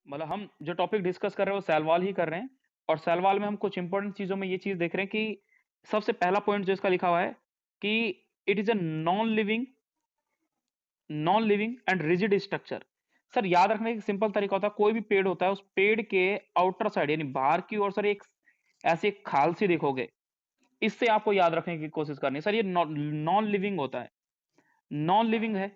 मतलब हम जो टॉपिक डिस्कस कर रहे हैं वो सेल वॉल ही कर रहे हैं, और सेल वॉल में हम कुछ इंपॉर्टेंट चीजों में ये चीज देख रहे हैं कि सबसे पहला पॉइंट जो इसका लिखा हुआ है कि it is a non living and rigid structure. Sir याद रखने का सिंपल तरीका होता है, कोई भी पेड़ होता है उस पेड़ के आउटर साइड यानी बाहर की ओर सर एक ऐसी एक खाल सी देखोगे, इससे आपको याद रखने की कोशिश करनी है। सर ये नॉन लिविंग होता है, नॉन लिविंग है।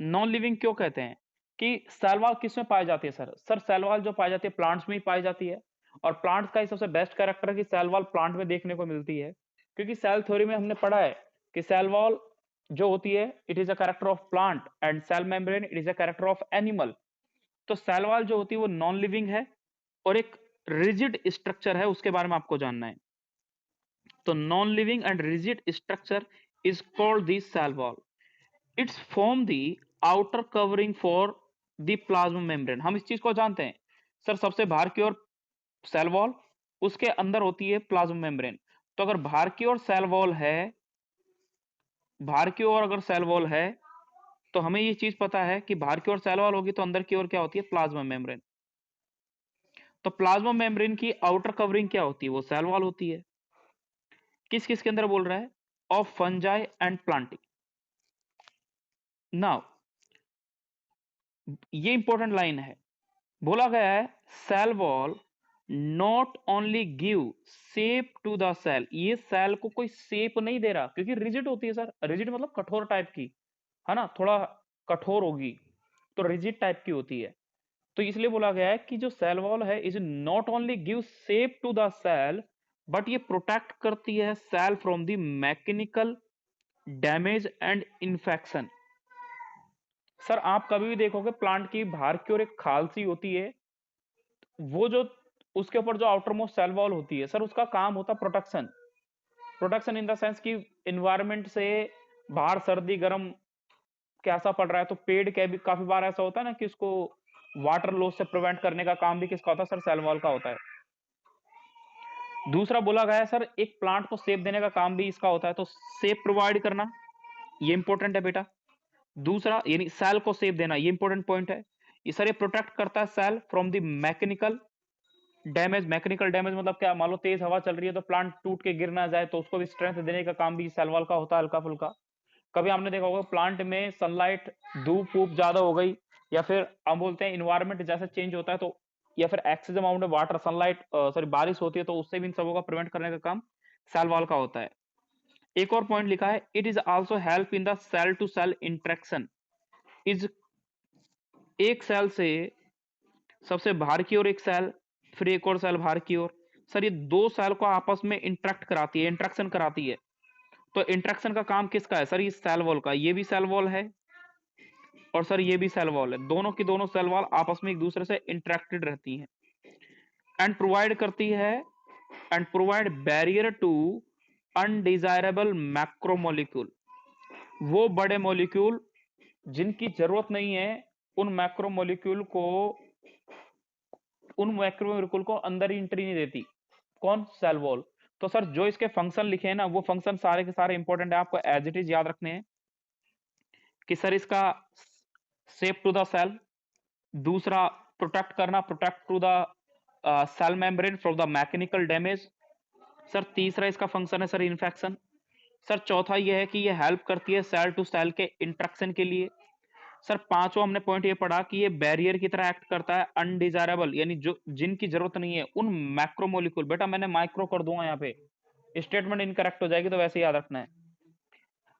नॉन लिविंग क्यों कहते हैं कि सैलवाल किस में पाई जाती है? सर सैलवाल जो पाई जाती है प्लांट्स में ही पाई जाती है, और प्लांट्स का ही सबसे बेस्ट कैरेक्टर है कि सैलवाल प्लांट में देखने को मिलती है, क्योंकि सेल थ्योरी में हमने पढ़ा है कि सेल वॉल जो होती है it is a character of plant and cell membrane it is a character of animal. तो सेल वॉल जो होती है वो नॉन लिविंग है और एक रिजिड स्ट्रक्चर है, उसके बारे में आपको जानना है। तो non living and rigid structure is called the cell wall. Its form the outer covering for the plasma membrane. हम इस चीज को जानते हैं सर, सबसे बाहर की ओर सेल वॉल, उसके अंदर होती है प्लाज्मा मेम्ब्रेन। तो अगर बाहर की ओर सेल वॉल है, बाहर की ओर अगर सेल वॉल है तो हमें ये चीज पता है कि बाहर की ओर सेल वॉल होगी तो अंदर की ओर क्या होती है? Plasma membrane. तो प्लाज्मा मेम्ब्रेन की आउटर कवरिंग क्या होती है? वो सेल वॉल होती है। किस किस के अंदर बोल रहा है? Of fungi and plantae. Now ये इंपॉर्टेंट लाइन है, बोला गया है cell wall not only give shape to the cell. ये सेल को कोई शेप नहीं दे रहा, क्योंकि रिजिड होती है सर। रिजिड मतलब कठोर टाइप की, है ना, थोड़ा कठोर होगी तो रिजिड टाइप की होती है। तो इसलिए बोला गया है कि जो सेल वॉल है is not only give shape to the cell, but ये प्रोटेक्ट करती है cell from the mechanical damage and infection. Sir आप कभी भी देखोगे प्लांट की बाहर की ओर एक खाल सी होती है, वो जो उसके ऊपर जो आउटर मोस्ट सेल वॉल होती है सर, उसका काम होता है protection. Protection in the sense कि इन्वायरमेंट से बाहर सर्दी गर्म कैसा पड़ रहा है, तो पेड़ के भी काफी बार ऐसा होता है ना कि उसको वाटर लॉस से प्रिवेंट करने का काम भी किसका होता है? सर सेल वॉल का होता है। दूसरा बोला गया है सर एक प्लांट को सेप देने का काम भी इसका होता है, तो सेप प्रोवाइड करना ये इंपॉर्टेंट है बेटा। दूसरा यानी सेल को सेप देना ये इंपॉर्टेंट पॉइंट है। ये सर ये प्रोटेक्ट करता है cell from the mechanical damage. Mechanical damage मतलब क्या? मान लो तेज हवा चल रही है तो प्लांट टूट के गिर ना जाए, तो उसको भी स्ट्रेंथ देने का काम भी सेल वॉल का होता है हल्का फुल्का। कभी आपने देखा होगा प्लांट में सनलाइट धूप वूप ज्यादा हो गई, या फिर हम बोलते हैं इन्वायरमेंट जैसे चेंज होता है, तो या फिर एक्सेस अमाउंट में वाटर सनलाइट सॉरी बारिश होती है, तो उससे भी इन सबों का प्रिवेंट करने का काम सेल वॉल का होता है। एक और पॉइंट लिखा है it is also help in the cell to cell interaction. इज एक सेल से सबसे बाहर की ओर एक सेल, फिर एक और सेल बाहर की ओर। सर ये दो सेल को आपस में इंटरेक्ट कराती है, इंटरेक्शन कराती है। तो इंटरेक्शन का काम किसका है? सर ये सेल वॉल का। ये भी सेल वॉल है और सर ये भी सेल वॉल है। दोनों की दोनों सेल वॉल आपस में एक दूसरे से इंटरेक्टेड रहती हैं एंड प्रोवाइड करती है and provide barrier to undesirable macromolecule. वो बड़े मॉलिक्यूल जिनकी जरूरत नहीं है, उन मैक्रोमोलिक्यूल को उन मैक्रोमोलिक्यूल को अंदर ही एंट्री नहीं देती। कौन? Cell wall. तो सर जो इसके फंक्शन लिखे हैं ना, वो फंक्शन सारे के सारे इंपॉर्टेंट है, आपको एज इट इज याद रखने हैं कि सर इसका सेफ टू द सेल, दूसरा प्रोटेक्ट करना, protect to the cell membrane from the mechanical damage. Sir तीसरा इसका फंक्शन है सर इन्फेक्शन। सर चौथा ये है कि ये हेल्प करती है सेल टू सेल के इंटरेक्शन के लिए। सर पांचवा हमने पॉइंट ये पढ़ा कि ये बैरियर की तरह एक्ट करता है अनडिजायरेबल यानी जो जिनकी जरूरत नहीं है उन मैक्रोमोलिक्यूल। बेटा मैंने माइक्रो कर दूंगा यहाँ पे, स्टेटमेंट इनकरेक्ट हो जाएगी, तो वैसे याद रखना है।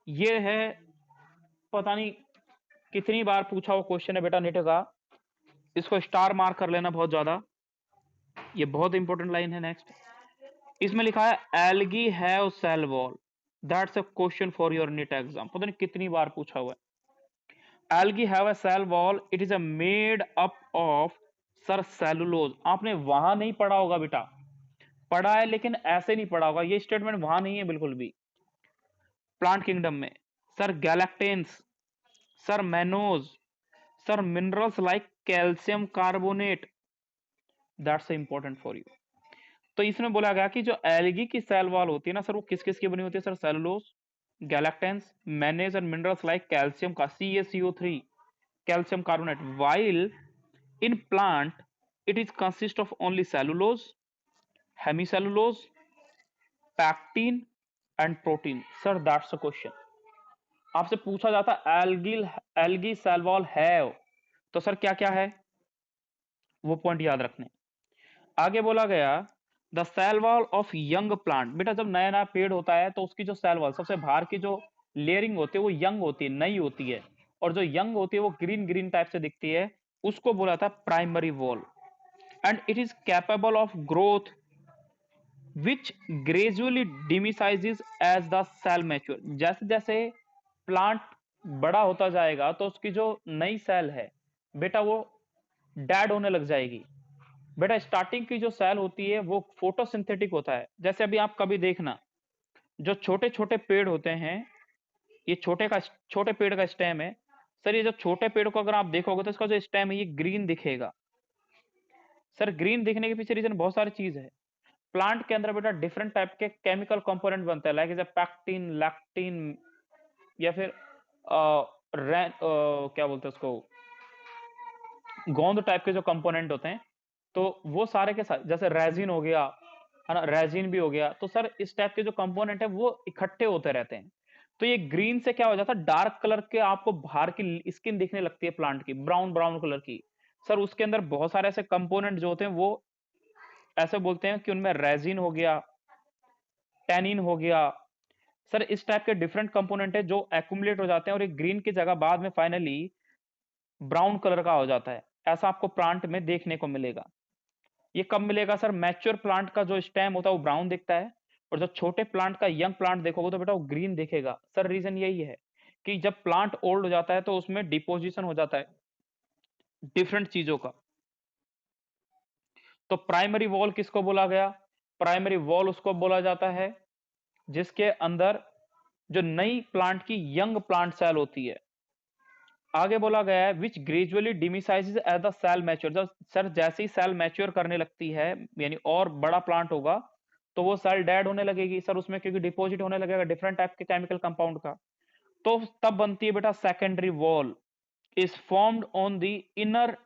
ये है, पता नहीं कितनी बार पूछा हुआ क्वेश्चन है बेटा नीट का, इसको स्टार मार्क कर लेना बहुत ज्यादा, ये बहुत इंपॉर्टेंट लाइन है। नेक्स्ट इसमें लिखा है algae have cell wall, that's a question for your NEET exam. पता नहीं कितनी बार पूछा हुआ है। Algae have a cell wall, it is a made up of sir cellulose. आपने वहां नहीं पढ़ा होगा बेटा, पढ़ा है लेकिन ऐसे नहीं पढ़ा होगा, ये स्टेटमेंट वहां नहीं है बिल्कुल भी। प्लांट किंगडम में sir गैलेक्टेंस, sir mannose, sir minerals like calcium carbonate, that's important for you. तो इसमें बोला गया कि जो एल्गी की सेल वॉल होती है ना सर, वो किस किस की बनी होती है? Sir cellulose, गैलेक्टेंस, manage and minerals like calcium का CaCO3, calcium carbonate. While In plant, it is consist of only cellulose, hemicellulose, pectin and protein. Sir, that's the question. आपसे पूछा जाता एल्गी सेल वॉल है, तो सर क्या क्या है, वो पॉइंट याद रखने। आगे बोला गया the cell wall of young plant. बेटा जब नया नया पेड़ होता है तो उसकी जो सेल वॉल सबसे बाहर की जो लेयरिंग होती है वो यंग होती है, नई होती है, और जो यंग होती है वो ग्रीन ग्रीन टाइप से दिखती है, उसको बोला था primary wall. And it is capable of growth which gradually diminishes as the cell mature. जैसे जैसे प्लांट बड़ा होता जाएगा तो उसकी जो नई सेल है बेटा वो डेड होने लग जाएगी। बेटा स्टार्टिंग की जो सेल होती है वो फोटोसिंथेटिक होता है। जैसे अभी आप कभी देखना जो छोटे छोटे पेड़ होते हैं, ये छोटे पेड़ का स्टेम है। सर ये जो छोटे पेड़ को अगर आप देखोगे तो इसका जो स्टेम है ये ग्रीन दिखेगा। सर ग्रीन दिखने के पीछे रीजन बहुत सारी चीज है। प्लांट के अंदर बेटा डिफरेंट टाइप के केमिकल कंपोनेंट बनते हैं, लाइक जैसे पैक्टिन, लैक्टिन, या फिर क्या बोलते हैं उसको, गोंद टाइप के जो कंपोनेंट होते हैं, तो वो सारे के साथ जैसे रेजिन हो गया, है ना, रेजिन भी हो गया, तो सर इस टाइप के जो कंपोनेंट है वो इकट्ठे होते रहते हैं। तो ये ग्रीन से क्या हो जाता है, डार्क कलर के आपको बाहर की स्किन दिखने लगती है प्लांट की, ब्राउन ब्राउन कलर की। सर उसके अंदर बहुत सारे ऐसे कंपोनेंट जो होते हैं वो ऐसे बोलते हैं कि उनमें रेजिन हो गया, टैनिन हो गया। सर इस टाइप के डिफरेंट कंपोनेंट है जो एक्यूमुलेट हो जाते हैं और एक ग्रीन की जगह बाद में फाइनली ब्राउन कलर का हो जाता है। ऐसा आपको प्लांट में देखने को मिलेगा। ये कब मिलेगा सर, मैच्योर प्लांट का जो स्टेम होता है वो ब्राउन दिखता है, और जब छोटे प्लांट का यंग प्लांट देखोगे तो बेटा वो ग्रीन दिखेगा। सर रीजन यही है कि जब प्लांट ओल्ड हो जाता है तो उसमें डिपोजिशन हो जाता है डिफरेंट चीजों का। तो प्राइमरी वॉल किसको बोला गया, प्राइमरी वॉल उसको बोला जाता है जिसके अंदर जो नई प्लांट की यंग प्लांट सेल होती है। आगे बोला गया है which gradually diminishes as the cell mature. जब सर जैसे ही सेल मैच्योर करने लगती है यानी और बड़ा प्लांट होगा तो वो सेल डेड होने लगेगी सर उसमें, क्योंकि डिपॉजिट होने लगेगा डिफरेंट टाइप के केमिकल कंपाउंड का। तो तब बनती है बेटा secondary wall is formed on the inner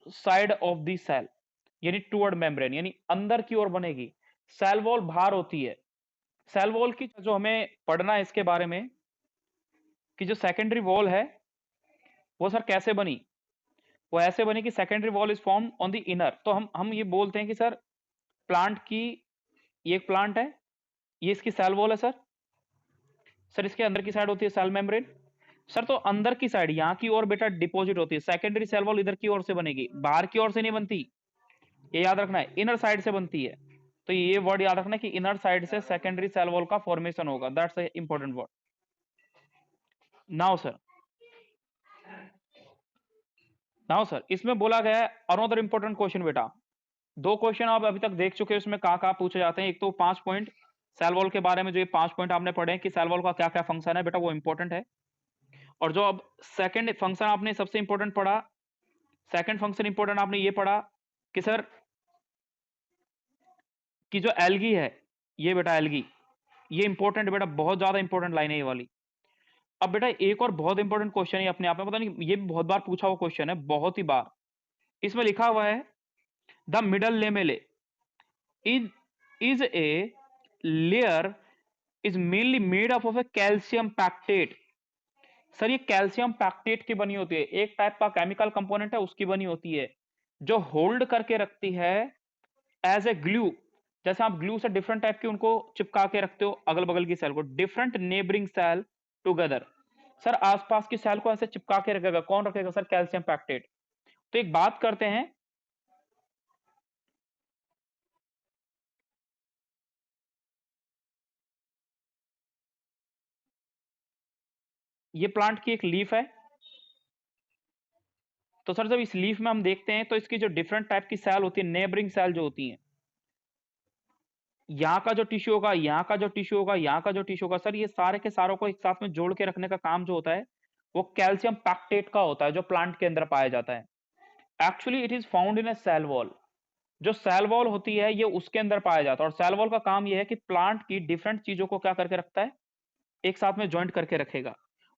side of the cell, यानी टूवर्ड मेम्ब्रेन, यानी अंदर की ओर बनेगी। सेल वॉल बाहर होती है। सेल वॉल की जो हमें पढ़ना है इसके बारे में कि जो सेकेंडरी वॉल है वो सर कैसे बनी, वो ऐसे बनी कि secondary wall is form on the inner. तो हम ये बोलते हैं कि सर प्लांट की, ये एक प्लांट है, ये इसकी सेल वॉल है सर इसके अंदर की साइड होती है सेल मेम्ब्रेन। सर तो अंदर की साइड यहाँ की ओर बेटा डिपॉजिट होती है, सेकेंडरी सेल वॉल इधर की ओर से बनेगी, बाहर की ओर से नहीं बनती, ये याद रखना है, इनर साइड से बनती है। तो ये वर्ड याद रखना है कि इनर साइड से सेकेंडरी सेल वॉल का फॉर्मेशन होगा, that's a important word. Now sir, इसमें बोला गया है अनदर इंपॉर्टेंट क्वेश्चन बेटा। दो क्वेश्चन आप अभी तक देख चुके हैं, उसमें कहाँ कहाँ पूछे जाते हैं। एक तो 5 पॉइंट सेल वॉल के बारे में, जो ये 5 पॉइंट आपने पढ़े हैं कि सेल वॉल का क्या क्या फंक्शन है बेटा, वो इंपॉर्टेंट है। और जो अब सेकंड फंक्शन आपने सबसे इंपॉर्टेंट पढ़ा, सेकंड फंक्शन इंपॉर्टेंट आपने ये पढ़ा कि सर कि जो एल्गी है, ये बेटा एल्गी, ये इंपॉर्टेंट बेटा, बहुत ज्यादा इंपॉर्टेंट लाइन है ये वाली। अब बेटा एक और बहुत इंपॉर्टेंट क्वेश्चन है अपने आप में, पता नहीं ये भी बहुत बार पूछा हुआ क्वेश्चन है, बहुत ही बार। इसमें लिखा हुआ है the middle lamella is is a layer is mainly made up of a calcium pactate। Sir ये कैल्शियम पैक्टेट की बनी होती है, एक टाइप का केमिकल कंपोनेंट है उसकी बनी होती है, जो होल्ड करके रखती है एज ए ग्लू। जैसे आप ग्लू से डिफरेंट टाइप की उनको चिपका के रखते हो अगल बगल की सेल को, different neighbouring cell together. Sir आसपास की सेल को ऐसे चिपका के रखेगा, कौन रखेगा सर, कैल्शियम पैक्टेट। तो एक बात करते हैं, ये प्लांट की एक लीफ है। तो सर जब इस लीफ में हम देखते हैं तो इसकी जो डिफरेंट टाइप की सेल होती है, नेबरिंग सेल जो होती हैं, यहाँ का जो टिश्यू होगा, यहाँ का जो टिश्यू होगा, यहाँ का जो टिश्यू होगा, सर ये सारे के सारों को एक साथ में जोड़ के रखने का काम जो होता है वो कैल्शियम पैक्टेट का होता है, जो प्लांट के अंदर पाया जाता है। Actually it is found in a cell wall. जो सेल वॉल होती है ये उसके अंदर पाया जाता है, और सेल वॉल का काम ये है कि प्लांट की डिफरेंट चीजों को क्या करके रखता है, एक साथ में ज्वाइंट करके रखेगा।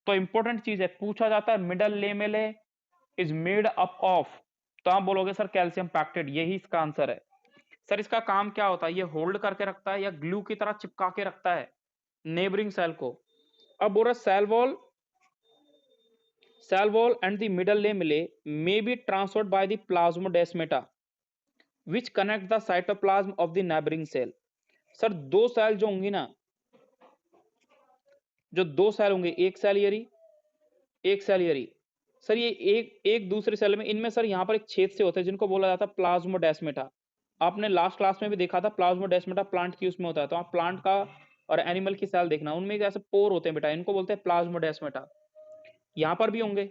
तो इंपॉर्टेंट चीज है, पूछा जाता है middle lamella is made up of, तो आप बोलोगे सर कैल्शियम पैक्टेट, यही इसका आंसर है। सर इसका काम क्या होता है, ये होल्ड करके रखता है या ग्लू की तरह चिपका के रखता है नेबरिंग सेल को। अब बोल रहा cell wall and the middle lamella may be transferred by the plasmodesmata which connect the cytoplasm of the neighboring cell। Sir दो सेल जो होंगी ना, जो दो सेल होंगे, एक सेल यरी, एक सेल यरी, सर ये एक एक दूसरे सेल में, इनमें सर यहाँ पर एक छेद से होते हैं जिनको बोला जाता है प्लाज्मोडेस्मेटा। आपने लास्ट क्लास में भी देखा था प्लाज्मोडेस्मेटा प्लांट की उसमें होता है, तो आप प्लांट का और एनिमल की सेल देखना, उनमें एक ऐसे पोर होते हैं बेटा, इनको बोलते हैं प्लाज्मोडेस्मेटा। यहाँ पर भी होंगे।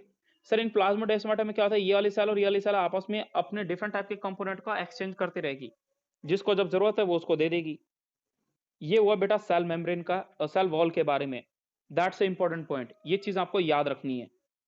सर इन प्लाज्मोडेस्मेटा में क्या होता है, ये वाली सेल और ये वाली सेल आपस में अपने डिफरेंट टाइप के कंपोनेंट का एक्सचेंज करती रहेगी, जिसको जब जरूरत है वो उसको दे देगी। ये हुआ बेटा सेल मेम्ब्रेन का, सेल वॉल के बारे में। दैट्स ए इंपॉर्टेंट पॉइंट, ये चीज आपको याद रखनी है।